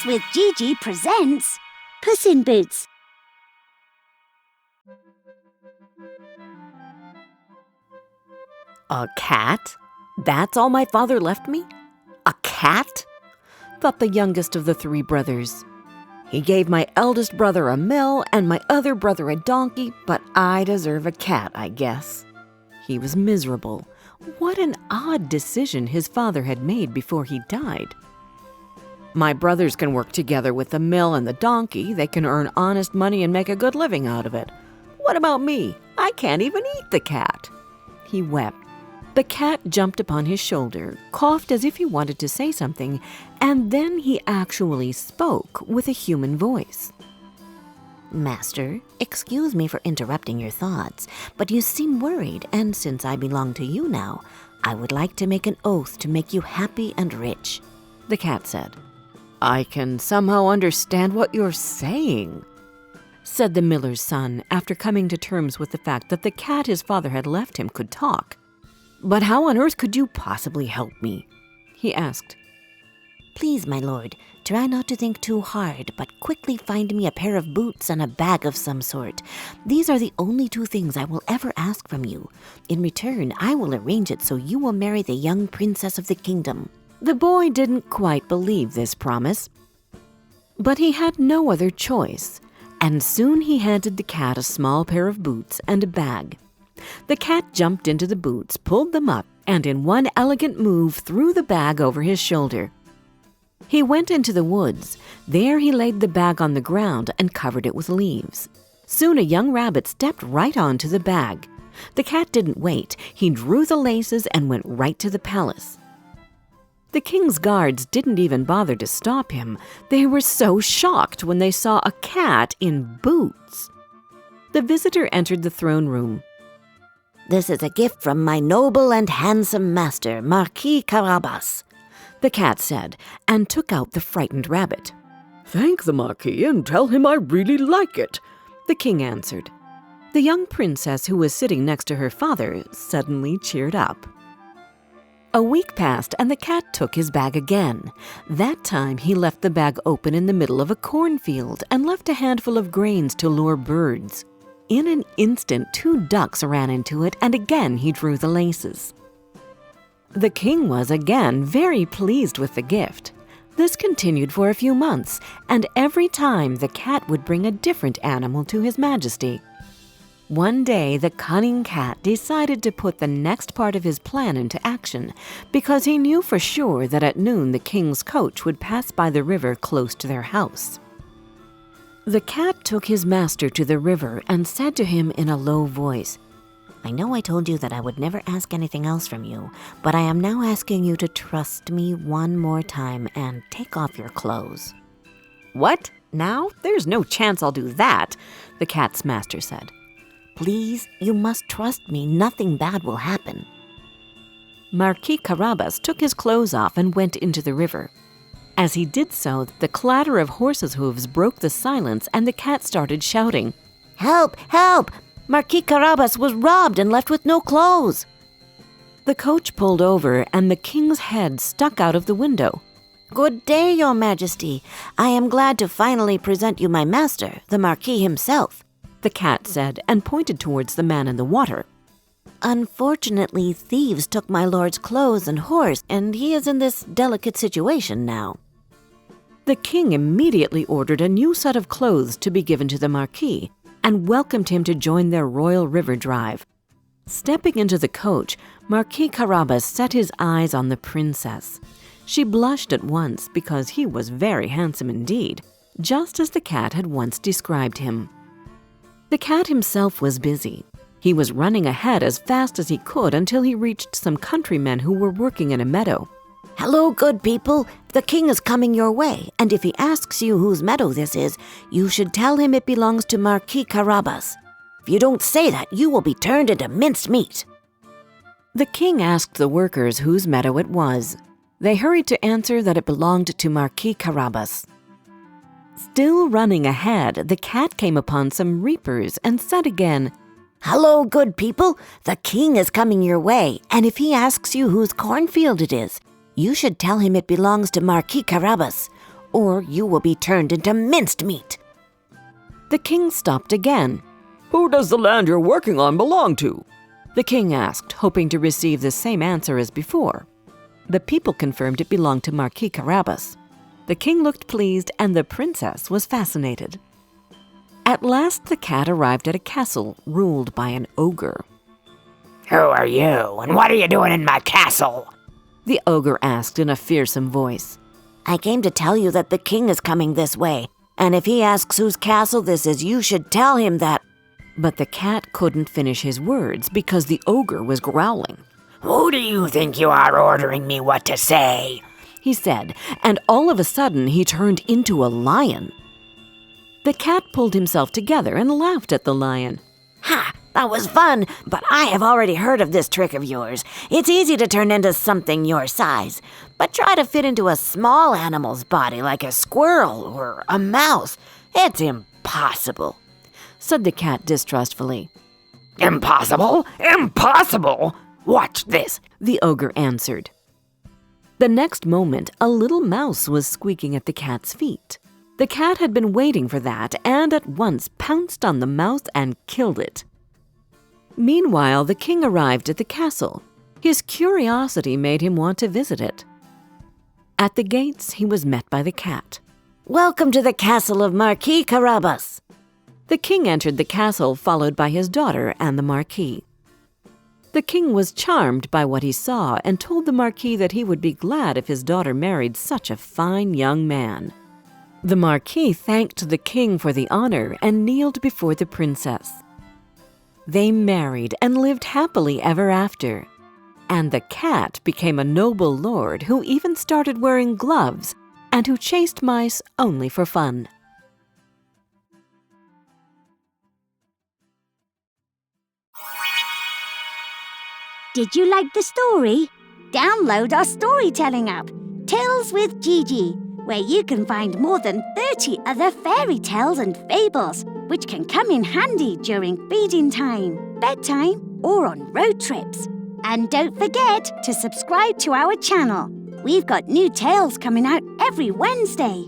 Puss with GiGi presents Puss in Boots. A cat? That's all my father left me? A cat? Thought the youngest of the three brothers. He gave my eldest brother a mill and my other brother a donkey, but I deserve a cat, I guess. He was miserable. What an odd decision his father had made before he died. My brothers can work together with the mill and the donkey. They can earn honest money and make a good living out of it. What about me? I can't even eat the cat. He wept. The cat jumped upon his shoulder, coughed as if he wanted to say something, and then he actually spoke with a human voice. Master, excuse me for interrupting your thoughts, but you seem worried, and since I belong to you now, I would like to make an oath to make you happy and rich. The cat said. I can somehow understand what you're saying, said the miller's son after coming to terms with the fact that the cat his father had left him could talk. But how on earth could you possibly help me? He asked. Please, my lord, try not to think too hard, but quickly find me a pair of boots and a bag of some sort. These are the only two things I will ever ask from you. In return, I will arrange it so you will marry the young princess of the kingdom. The boy didn't quite believe this promise, but he had no other choice, and soon he handed the cat a small pair of boots and a bag. The cat jumped into the boots, pulled them up, and in one elegant move threw the bag over his shoulder. He went into the woods. There he laid the bag on the ground and covered it with leaves. Soon a young rabbit stepped right onto the bag. The cat didn't wait. He drew the laces and went right to the palace. The king's guards didn't even bother to stop him. They were so shocked when they saw a cat in boots. The visitor entered the throne room. This is a gift from my noble and handsome master, Marquis Carabas, the cat said, and took out the frightened rabbit. Thank the Marquis and tell him I really like it, the king answered. The young princess who was sitting next to her father suddenly cheered up. A week passed and the cat took his bag again. That time he left the bag open in the middle of a cornfield and left a handful of grains to lure birds. In an instant, 2 ducks ran into it, and again he drew the laces. The king was again very pleased with the gift. This continued for a few months, and every time the cat would bring a different animal to his majesty. One day, the cunning cat decided to put the next part of his plan into action, because he knew for sure that at noon the king's coach would pass by the river close to their house. The cat took his master to the river and said to him in a low voice, I know I told you that I would never ask anything else from you, but I am now asking you to trust me one more time and take off your clothes. What? Now? There's no chance I'll do that, the cat's master said. Please, you must trust me. Nothing bad will happen. Marquis Carabas took his clothes off and went into the river. As he did so, the clatter of horses' hooves broke the silence and the cat started shouting, Help! Help! Marquis Carabas was robbed and left with no clothes. The coach pulled over and the king's head stuck out of the window. Good day, your majesty. I am glad to finally present you my master, the Marquis himself, the cat said and pointed towards the man in the water. Unfortunately, thieves took my lord's clothes and horse, and he is in this delicate situation now. The king immediately ordered a new set of clothes to be given to the Marquis and welcomed him to join their royal river drive. Stepping into the coach, Marquis Carabas set his eyes on the princess. She blushed at once because he was very handsome indeed, just as the cat had once described him. The cat himself was busy. He was running ahead as fast as he could until he reached some countrymen who were working in a meadow. Hello, good people. The king is coming your way, and if he asks you whose meadow this is, you should tell him it belongs to Marquis Carabas. If you don't say that, you will be turned into minced meat. The king asked the workers whose meadow it was. They hurried to answer that it belonged to Marquis Carabas. Still running ahead, the cat came upon some reapers and said again, Hello, good people. The king is coming your way, and if he asks you whose cornfield it is, you should tell him it belongs to Marquis Carabas. or you will be turned into minced meat." The king stopped again. Who does the land you're working on belong to? The king asked, hoping to receive the same answer as before. The people confirmed it belonged to Marquis Carabas. The king looked pleased, and the princess was fascinated. At last the cat arrived at a castle ruled by an ogre. "Who are you, and what are you doing in my castle?" The ogre asked in a fearsome voice. "I came to tell you that the king is coming this way, and if he asks whose castle this is, you should tell him that—" But the cat couldn't finish his words because the ogre was growling. "Who do you think you are ordering me what to say?" he said, and all of a sudden he turned into a lion. The cat pulled himself together and laughed at the lion. "Ha! That was fun, but I have already heard of this trick of yours. It's easy to turn into something your size, but try to fit into a small animal's body like a squirrel or a mouse. It's impossible," said the cat distrustfully. "Impossible? Impossible? Watch this," the ogre answered. The next moment, a little mouse was squeaking at the cat's feet. The cat had been waiting for that and at once pounced on the mouse and killed it. Meanwhile, the king arrived at the castle. His curiosity made him want to visit it. At the gates, he was met by the cat. "Welcome to the castle of Marquis Carabas." The king entered the castle, followed by his daughter and the marquis. The king was charmed by what he saw and told the marquis that he would be glad if his daughter married such a fine young man. The marquis thanked the king for the honor and kneeled before the princess. They married and lived happily ever after. And the cat became a noble lord who even started wearing gloves and who chased mice only for fun. Did you like the story? Download our storytelling app, Tales with GiGi, where you can find more than 30 other fairy tales and fables, which can come in handy during feeding time, bedtime, or on road trips. And don't forget to subscribe to our channel. We've got new tales coming out every Wednesday.